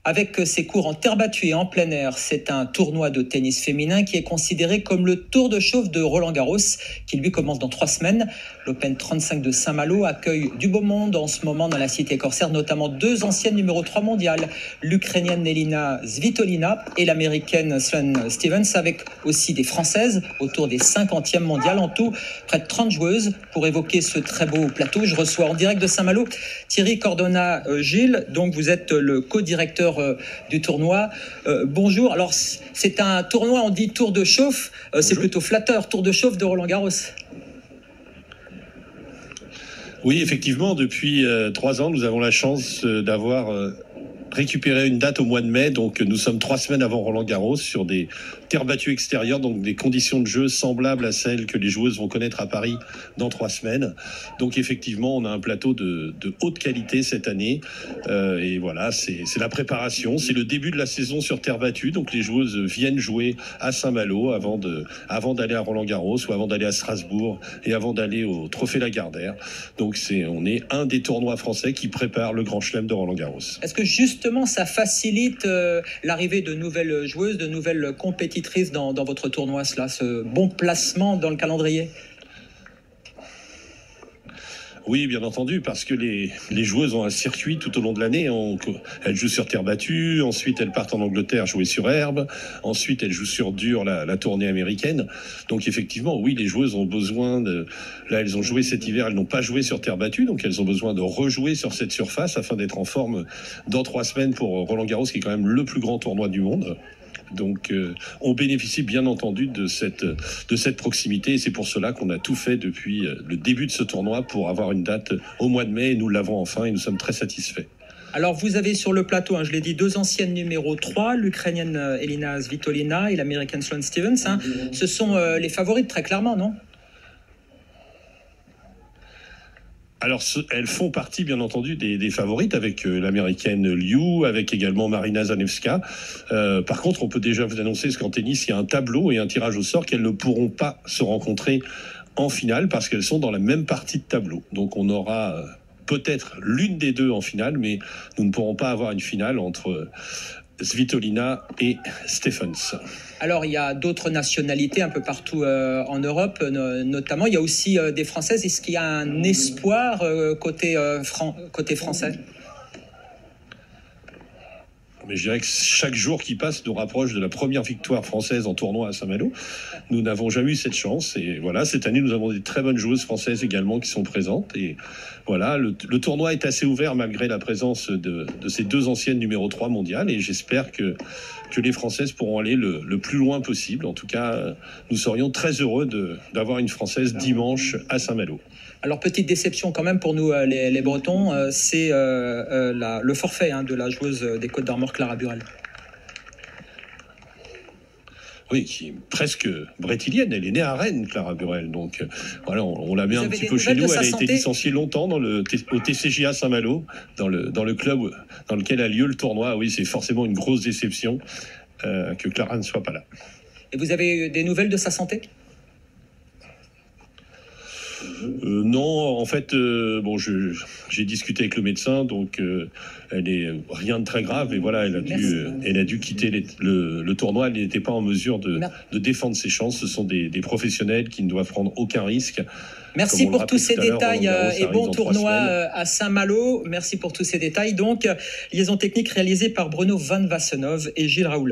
avec ses cours en terre battue et en plein air. C'est un tournoi de tennis féminin qui est considéré comme le tour de chauffe de Roland-Garros, qui lui commence dans 3 semaines. L'Open 35 de Saint-Malo accueille du beau monde en ce moment dans la cité corsaire, notamment 2 anciennes numéro 3 mondiales, l'Ukrainienne Elina Svitolina et l'Américaine Sloane Stephens, avec aussi des Françaises autour des 50e mondiales. En tout, près de 30 joueuses pour évoquer ce très beau plateau. Je reçois en direct de Saint-Malo Thierry Cordona. Gilles, donc vous êtes le co-directeur du tournoi. Bonjour. Alors c'est un tournoi, on dit tour de chauffe, c'est plutôt flatteur, tour de chauffe de Roland-Garros. Oui, effectivement, depuis 3 ans, nous avons la chance d'avoir récupéré une date au mois de mai. Donc nous sommes 3 semaines avant Roland-Garros sur des terres battues extérieures, donc des conditions de jeu semblables à celles que les joueuses vont connaître à Paris dans 3 semaines. Donc effectivement, on a un plateau de haute qualité cette année. Et voilà, c'est la préparation, c'est le début de la saison sur terre battue. Donc les joueuses viennent jouer à Saint-Malo avant d'aller à Roland-Garros ou avant d'aller à Strasbourg et avant d'aller au Trophée Lagardère. Donc on est un des tournois français qui prépare le Grand Chelem de Roland-Garros. Est-ce que justement ça facilite l'arrivée de nouvelles joueuses, de nouvelles compétitrices dans votre tournoi, ce bon placement dans le calendrier? Oui, bien entendu, parce que les joueuses ont un circuit tout au long de l'année. Elles jouent sur terre battue, ensuite elles partent en Angleterre jouer sur herbe, ensuite elles jouent sur dur la tournée américaine. Donc effectivement, oui, les joueuses ont besoin de... Là, elles ont joué cet hiver, elles n'ont pas joué sur terre battue, donc elles ont besoin de rejouer sur cette surface afin d'être en forme dans 3 semaines pour Roland-Garros, qui est quand même le plus grand tournoi du monde. Donc on bénéficie bien entendu de cette proximité, et c'est pour cela qu'on a tout fait depuis le début de ce tournoi pour avoir une date au mois de mai, et nous l'avons enfin et nous sommes très satisfaits. Alors vous avez sur le plateau, je l'ai dit, 2 anciennes numéro 3, l'Ukrainienne Elina Svitolina et l'Américaine Sloane Stephens. Ce sont les favorites très clairement, non ? Alors, elles font partie, bien entendu, des favorites, avec l'américaine Liu, avec également Marina Zanevska. Par contre, on peut déjà vous annoncer qu'en tennis, il y a un tableau et un tirage au sort qu'elles ne pourront pas se rencontrer en finale parce qu'elles sont dans la même partie de tableau. Donc, on aura peut-être l'une des deux en finale, mais nous ne pourrons pas avoir une finale entre Svitolina et Stephens. Alors, il y a d'autres nationalités un peu partout en Europe, notamment. Il y a aussi des Françaises. Est-ce qu'il y a un espoir côté français ? Mais je dirais que chaque jour qui passe nous rapproche de la première victoire française en tournoi à Saint-Malo. Nous n'avons jamais eu cette chance. Et voilà, cette année, nous avons des très bonnes joueuses françaises également qui sont présentes. Et voilà, le tournoi est assez ouvert malgré la présence de ces 2 anciennes numéro 3 mondiales. Et j'espère que les Françaises pourront aller le plus loin possible. En tout cas, nous serions très heureux d'avoir une Française dimanche à Saint-Malo. Alors, petite déception quand même pour nous, les Bretons, c'est le forfait de la joueuse des Côtes d'Armor, Clara Burel. Oui, qui est presque brétilienne. Elle est née à Rennes, Clara Burel. Donc voilà, on la met un petit peu chez nous. Elle a été licenciée longtemps au TCJA Saint-Malo, dans le club dans lequel a lieu le tournoi. Oui, c'est forcément une grosse déception que Clara ne soit pas là. Et vous avez des nouvelles de sa santé ? Non, en fait, j'ai discuté avec le médecin, donc elle est rien de très grave, et voilà, elle a dû quitter le tournoi. Elle n'était pas en mesure de défendre ses chances. Ce sont des professionnels qui ne doivent prendre aucun risque. Merci pour tous ces détails et bon tournoi à Saint-Malo. Merci pour tous ces détails. Donc, liaison technique réalisée par Bruno Van Wassenov et Gilles Raoult.